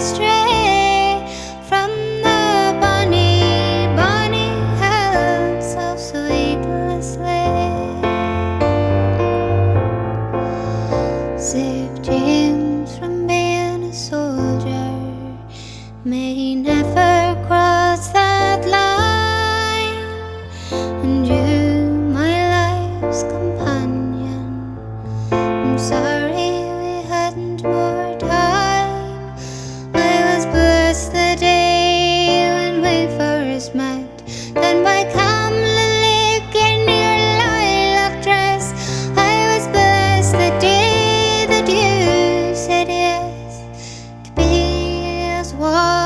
stray from the bonny, bonny house of sweet Leslie. Save James from being a soldier, may he never cross that line. And you, my life's companion, I'm sorry we hadn't more time. I was blessed the day when we first met, then by Camlin Lake in your lilac dress. I was blessed the day that you said yes to be as one.